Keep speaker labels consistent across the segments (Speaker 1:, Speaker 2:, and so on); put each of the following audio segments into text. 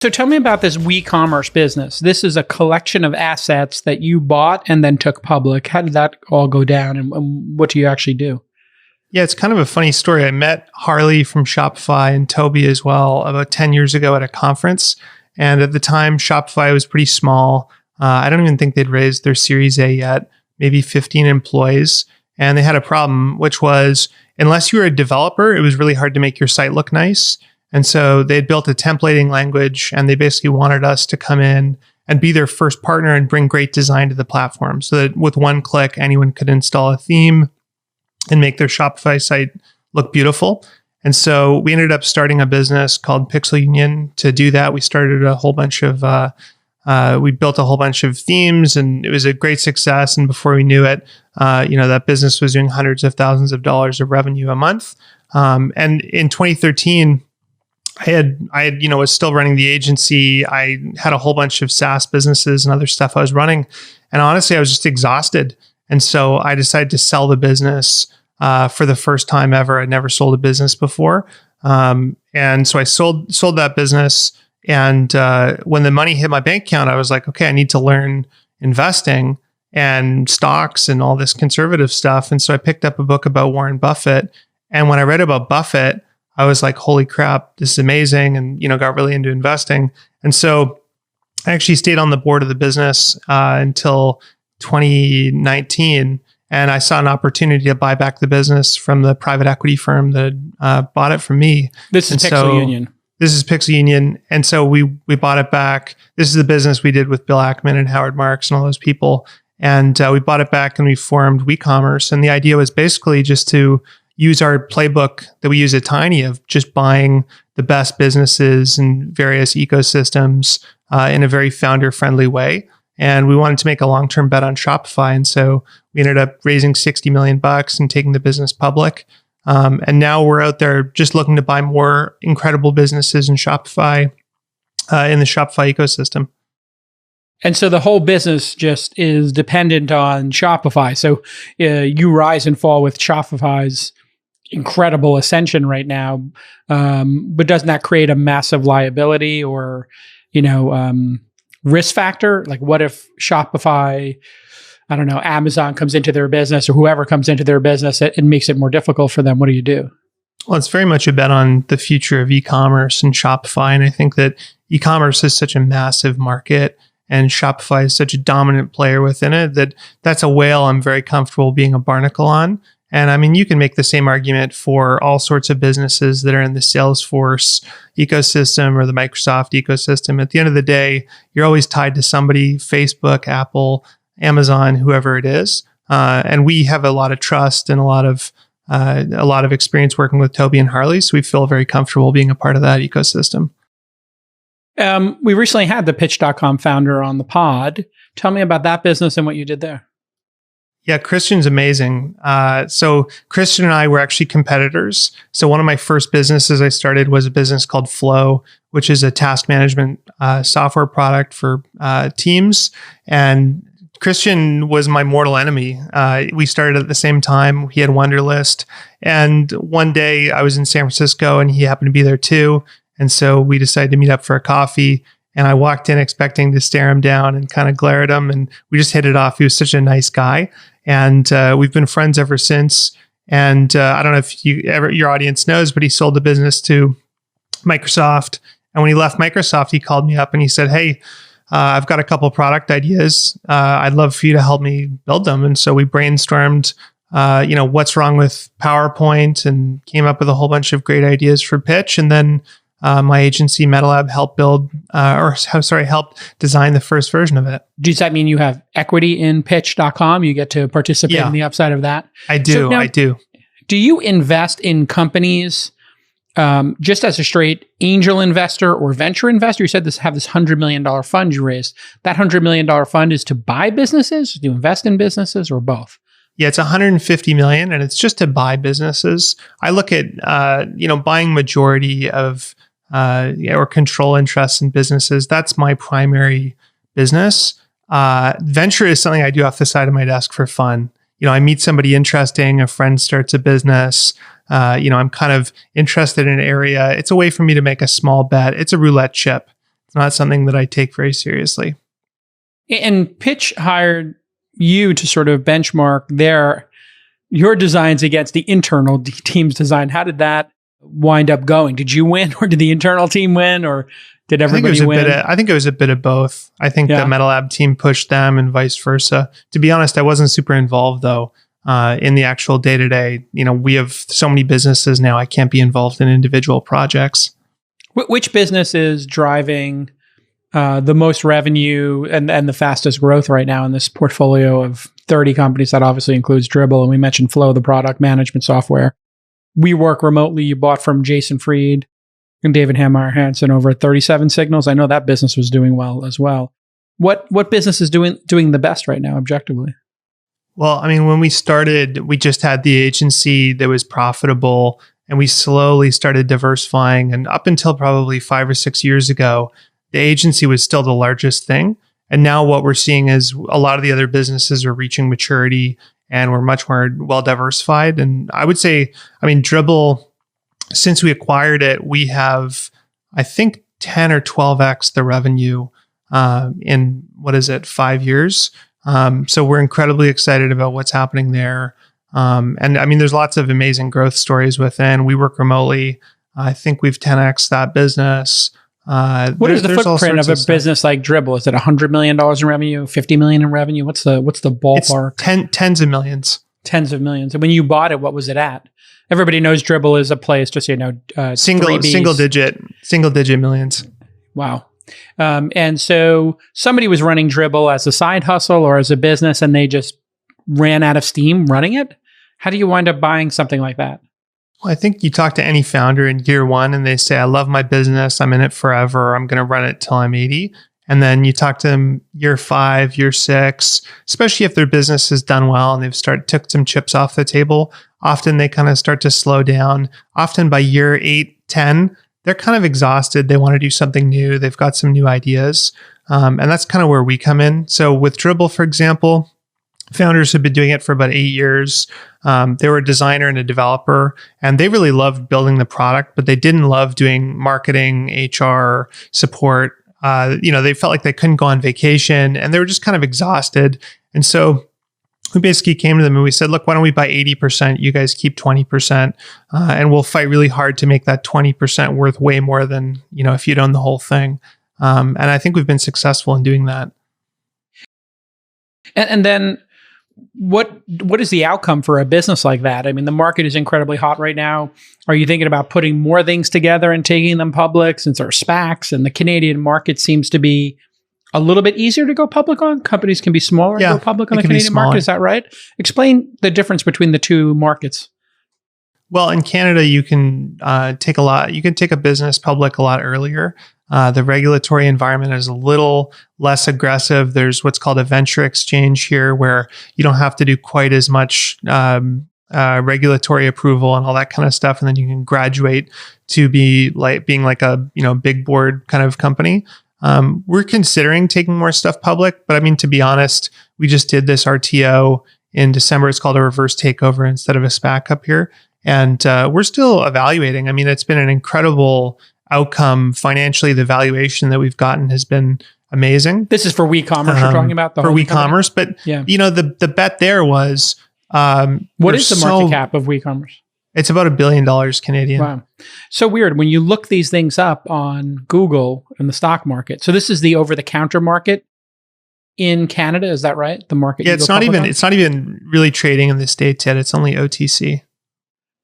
Speaker 1: So tell me about this WeCommerce business. This is a collection of assets that you bought and then took public. How did that all go down, and what do you actually do?
Speaker 2: Yeah, it's kind of a funny story. I met Harley from Shopify and Toby as well about 10 years ago at a conference. And at the time, Shopify was pretty small. I don't even think they'd raised their Series A yet, maybe 15 employees. And they had a problem, which was unless you were a developer, it was really hard to make your site look nice. And so they'd built a templating language, and they basically wanted us to come in and be their first partner and bring great design to the platform so that with one click, anyone could install a theme and make their Shopify site look beautiful. And so we ended up starting a business called Pixel Union to do that. We started a whole bunch of, we built a whole bunch of themes, and it was a great success. And before we knew it, that business was doing hundreds of thousands of dollars of revenue a month. And in 2013, I was still running the agency. I had a whole bunch of SaaS businesses and other stuff I was running. And honestly, I was just exhausted. And so I decided to sell the business for the first time ever. I'd never sold a business before. And so I sold that business. And when the money hit my bank account, I was like, okay, I need to learn investing and stocks and all this conservative stuff. And so I picked up a book about Warren Buffett. And when I read about Buffett, I was like, holy crap, this is amazing. And, got really into investing. And so I actually stayed on the board of the business until 2019. And I saw an opportunity to buy back the business from the private equity firm that bought it from me.
Speaker 1: This is Pixel Union.
Speaker 2: This is Pixel Union. And so we bought it back. This is the business we did with Bill Ackman and Howard Marks and all those people. And we bought it back and we formed WeCommerce. And the idea was basically just to use our playbook that we use at Tiny of just buying the best businesses and various ecosystems in a very founder-friendly way. And we wanted to make a long-term bet on Shopify. And so we ended up raising $60 million and taking the business public. And now we're out there just looking to buy more incredible businesses in Shopify, in the Shopify ecosystem.
Speaker 1: And so the whole business just is dependent on Shopify. So you rise and fall with Shopify's incredible ascension right now. But doesn't that create a massive liability or, risk factor? Like what if Shopify, I don't know, Amazon comes into their business or whoever comes into their business, it makes it more difficult for them. What do you do?
Speaker 2: Well, it's very much a bet on the future of e-commerce and Shopify. And I think that e-commerce is such a massive market and Shopify is such a dominant player within it that's a whale I'm very comfortable being a barnacle on. And I mean, you can make the same argument for all sorts of businesses that are in the Salesforce ecosystem or the Microsoft ecosystem. At the end of the day, you're always tied to somebody, Facebook, Apple, Amazon, whoever it is. And we have a lot of trust and a lot of experience working with Toby and Harley. So we feel very comfortable being a part of that ecosystem.
Speaker 1: We recently had the Pitch.com founder on the pod. Tell me about that business and what you did there.
Speaker 2: Yeah, Christian's amazing. So Christian and I were actually competitors. So one of my first businesses I started was a business called Flow, which is a task management software product for teams. And Christian was my mortal enemy. We started at the same time. He had Wunderlist. And one day I was in San Francisco and he happened to be there too. And so we decided to meet up for a coffee. And I walked in expecting to stare him down and kind of glare at him. And we just hit it off. He was such a nice guy. And we've been friends ever since. And I don't know if your audience knows, but he sold the business to Microsoft. And when he left Microsoft, he called me up and he said, hey, I've got a couple product ideas. I'd love for you to help me build them. And so we brainstormed, what's wrong with PowerPoint and came up with a whole bunch of great ideas for pitch. And then my agency, MetaLab, helped helped design the first version of it.
Speaker 1: Does that mean you have equity in Pitch.com? You get to participate in the upside of that?
Speaker 2: I do. I do.
Speaker 1: Do you invest in companies just as a straight angel investor or venture investor? You said have this $100 million fund you raised. That $100 million fund is to buy businesses, to invest in businesses, or both?
Speaker 2: Yeah, it's $150 million, and it's just to buy businesses. I look at buying majority of or control interests in businesses. That's my primary business. Venture is something I do off the side of my desk for fun. I meet somebody interesting, a friend starts a business. I'm kind of interested in an area. It's a way for me to make a small bet. It's a roulette chip It's not something that I take very seriously.
Speaker 1: And Pitch hired you to sort of benchmark your designs against the internal team's design. How did that wind up going? Did you win, or did the internal team win, or did everybody win?
Speaker 2: I think it was a bit of both. I think the MetaLab team pushed them and vice versa. To be honest, I wasn't super involved though in the actual day-to-day. We have so many businesses now, I can't be involved in individual projects.
Speaker 1: Which business is driving the most revenue and the fastest growth right now in this portfolio of 30 companies? That obviously includes Dribbble, and we mentioned Flow, the product management software. We work remotely. You bought from Jason Fried and David Hammeyer Hansen over at 37 Signals. I know that business was doing well as well. What business is doing the best right now, objectively?
Speaker 2: Well, when we started, we just had the agency that was profitable, and we slowly started diversifying. And up until probably 5 or 6 years ago, the agency was still the largest thing. And now what we're seeing is a lot of the other businesses are reaching maturity, and we're much more well diversified. And I would say, Dribbble, since we acquired it, we have, I think, 10 or 12x the revenue in 5 years. So we're incredibly excited about what's happening there. And there's lots of amazing growth stories within. We work remotely. I think we've 10x that business.
Speaker 1: What is the footprint of a business like Dribbble? Is it $100 million in revenue, $50 million in revenue? What's the ballpark?
Speaker 2: It's tens of millions.
Speaker 1: Tens of millions. And when you bought it, what was it at? Everybody knows Dribbble is a place, just
Speaker 2: single digit millions.
Speaker 1: Wow. And so somebody was running Dribbble as a side hustle or as a business, and they just ran out of steam running it. How do you wind up buying something like that?
Speaker 2: Well, I think you talk to any founder in year one and they say, I love my business. I'm in it forever. I'm going to run it till I'm 80. And then you talk to them year 5, year 6, especially if their business has done well and they've took some chips off the table. Often they kind of start to slow down. Often by year 8, 10, they're kind of exhausted. They want to do something new. They've got some new ideas. And that's kind of where we come in. So with Dribbble, for example, founders have been doing it for about 8 years. They were a designer and a developer, and they really loved building the product, but they didn't love doing marketing, HR, support. They felt like they couldn't go on vacation, and they were just kind of exhausted. And so we basically came to them and we said, look, why don't we buy 80%? You guys keep 20%, and we'll fight really hard to make that 20% worth way more than, if you'd own the whole thing. And I think we've been successful in doing that.
Speaker 1: And then what is the outcome for a business like that? The market is incredibly hot right now. Are you thinking about putting more things together and taking them public, since there are SPACs and the Canadian market seems to be a little bit easier to go public on? Companies can be smaller and go public on the Canadian market. Is that right? Explain the difference between the two markets.
Speaker 2: Well, in Canada, you can take a business public a lot earlier. The regulatory environment is a little less aggressive. There's what's called a venture exchange here, where you don't have to do quite as much regulatory approval and all that kind of stuff, and then you can graduate to being like a big board kind of company. We're considering taking more stuff public, but to be honest, we just did this RTO in December. It's called a reverse takeover instead of a SPAC up here, and we're still evaluating. It's been an incredible outcome financially. The valuation that we've gotten has been amazing.
Speaker 1: This is for WeCommerce you're talking about?
Speaker 2: For WeCommerce, but the bet there was
Speaker 1: what is the market cap of WeCommerce?
Speaker 2: It's about $1 billion Canadian.
Speaker 1: Wow. So weird. When you look these things up on Google and the stock market. So this is the over-the-counter market in Canada, is that right? The market.
Speaker 2: Yeah, it's not even really trading in the States yet. It's only OTC.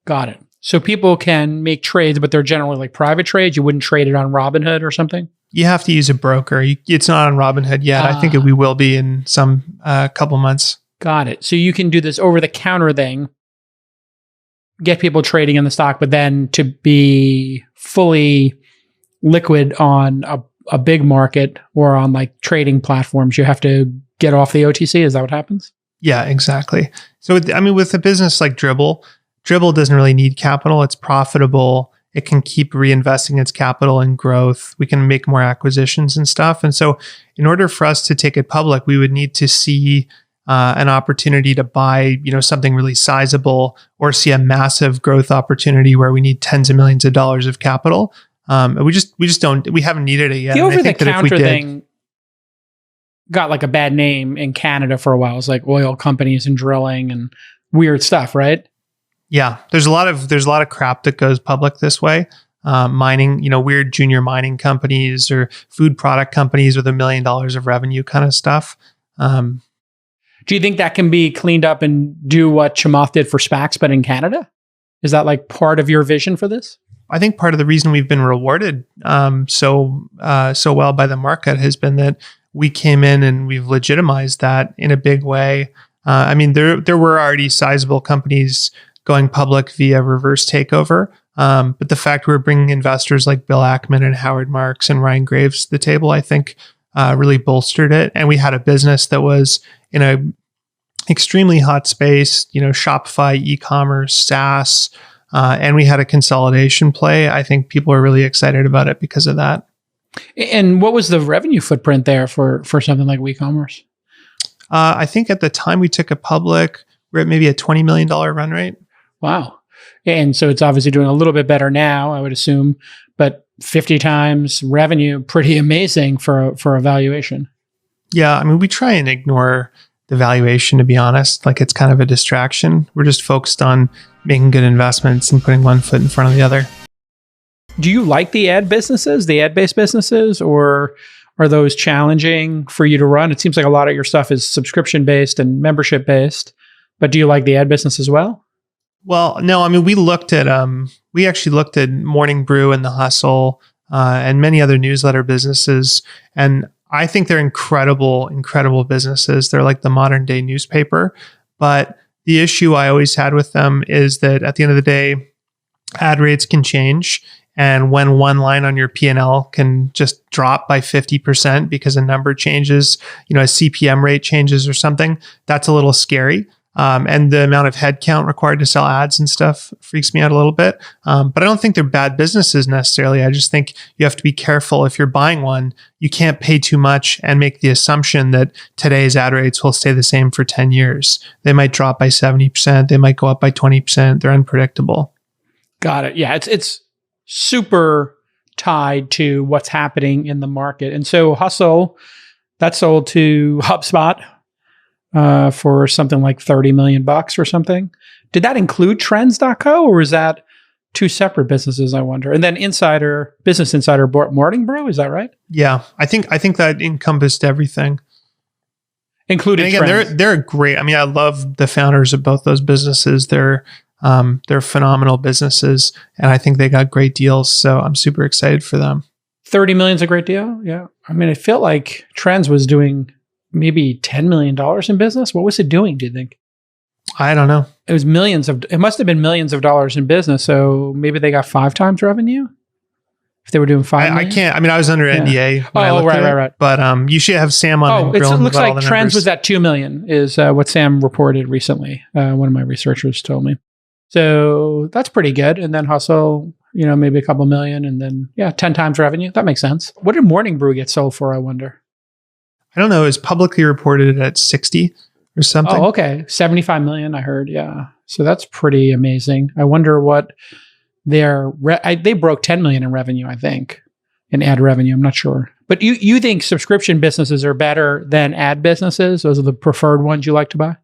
Speaker 1: Got it. So people can make trades, but they're generally like private trades. You wouldn't trade it on Robinhood or something?
Speaker 2: You have to use a broker. It's not on Robinhood yet. I think we will be in some couple months.
Speaker 1: Got it. So you can do this over-the-counter thing, get people trading in the stock, but then to be fully liquid on a big market or on like trading platforms, you have to get off the OTC. Is that what happens?
Speaker 2: Yeah, exactly. So with a business like Dribbble doesn't really need capital. It's profitable. It can keep reinvesting its capital in growth. We can make more acquisitions and stuff. And so in order for us to take it public, we would need to see an opportunity to buy, something really sizable, or see a massive growth opportunity where we need tens of millions of dollars of capital. We just don't. We haven't needed it yet.
Speaker 1: The
Speaker 2: And I
Speaker 1: over the
Speaker 2: think that if we
Speaker 1: counter
Speaker 2: did-
Speaker 1: thing got like a bad name in Canada for a while. It's like oil companies and drilling and weird stuff, right?
Speaker 2: Yeah, there's a lot of crap that goes public this way. Mining, weird junior mining companies or food product companies with $1 million of revenue kind of stuff.
Speaker 1: Do you think that can be cleaned up and do what Chamath did for SPACs, but in Canada? Is that like part of your vision for this?
Speaker 2: I think part of the reason we've been rewarded so well by the market has been that we came in and we've legitimized that in a big way. There were already sizable companies going public via reverse takeover. But the fact we're bringing investors like Bill Ackman and Howard Marks and Ryan Graves to the table, I think really bolstered it. And we had a business that was in a extremely hot space, Shopify, e-commerce, SaaS, and we had a consolidation play. I think people are really excited about it because of that.
Speaker 1: And what was the revenue footprint there for something like WeCommerce?
Speaker 2: I think at the time we took it public, we're at maybe a $20 million run rate.
Speaker 1: Wow. And so it's obviously doing a little bit better now, I would assume, but 50 times revenue, pretty amazing for a valuation.
Speaker 2: Yeah, we try and ignore the valuation, to be honest. Like, it's kind of a distraction. We're just focused on making good investments and putting one foot in front of the other.
Speaker 1: Do you like the ad-based businesses, or are those challenging for you to run? It seems like a lot of your stuff is subscription-based and membership-based, but do you like the ad business as well?
Speaker 2: Well, no, we actually looked at Morning Brew and The Hustle and many other newsletter businesses. And I think they're incredible businesses. They're like the modern day newspaper. But the issue I always had with them is that at the end of the day, ad rates can change. And when one line on your P&L can just drop by 50% because a number changes, a CPM rate changes or something, that's a little scary. And the amount of headcount required to sell ads and stuff freaks me out a little bit. But I don't think they're bad businesses necessarily. I just think you have to be careful. If you're buying one, you can't pay too much and make the assumption that today's ad rates will stay the same for 10 years. They might drop by 70%. They might go up by 20%. They're unpredictable. Got it.
Speaker 1: Yeah, it's super tied to what's happening in the market. And so Hustle, that sold to HubSpot for something like $30 million or something. Did that include Trends.co, or was that two separate businesses, I wonder? And then Business Insider bought Morning Brew, is that right?
Speaker 2: Yeah, I think that encompassed everything.
Speaker 1: Including
Speaker 2: Trends. They're great. I love the founders of both those businesses. They're phenomenal businesses, and I think they got great deals. So I'm super excited for them.
Speaker 1: 30 million is a great deal. Yeah. It felt like Trends was doing maybe $10 million in business. What was it doing, do you think?
Speaker 2: I don't know.
Speaker 1: It must have been millions of dollars in business. So maybe they got 5 times revenue if they were doing 5 million.
Speaker 2: I can't. I was under NDA.
Speaker 1: Right.
Speaker 2: But you should have Sam on.
Speaker 1: It looks like Trends was at 2 million is what Sam reported recently. One of my researchers told me. So that's pretty good. And then Hustle, maybe a couple million, and then 10 times revenue. That makes sense. What did Morning Brew get sold for, I wonder?
Speaker 2: I don't know. It was publicly reported at 60 or something.
Speaker 1: Oh, okay. 75 million, I heard. Yeah. So that's pretty amazing. I wonder what they broke 10 million in revenue, I think, in ad revenue. I'm not sure. But you think subscription businesses are better than ad businesses? Those are the preferred ones you like to buy?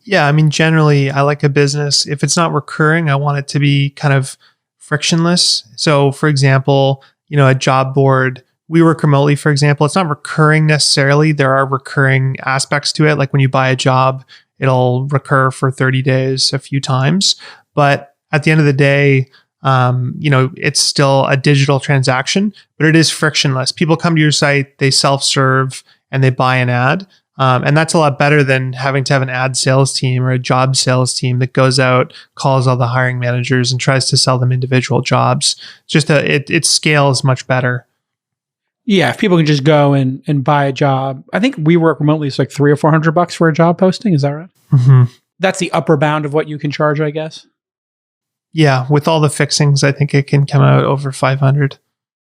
Speaker 2: Yeah. Generally, I like a business. If it's not recurring, I want it to be kind of frictionless. So, for example, a job board, we work remotely, for example. It's not recurring necessarily. There are recurring aspects to it. Like when you buy a job, it'll recur for 30 days a few times. But at the end of the day, it's still a digital transaction, but it is frictionless. People come to your site, they self-serve, and they buy an ad. And that's a lot better than having to have an ad sales team or a job sales team that goes out, calls all the hiring managers, and tries to sell them individual jobs. It scales much better.
Speaker 1: Yeah, if people can just go and buy a job. I think we work remotely. It's like $300 or $400 for a job posting. Is that right?
Speaker 2: Mm-hmm.
Speaker 1: That's the upper bound of what you can charge, I guess.
Speaker 2: Yeah, with all the fixings, I think it can come out over 500.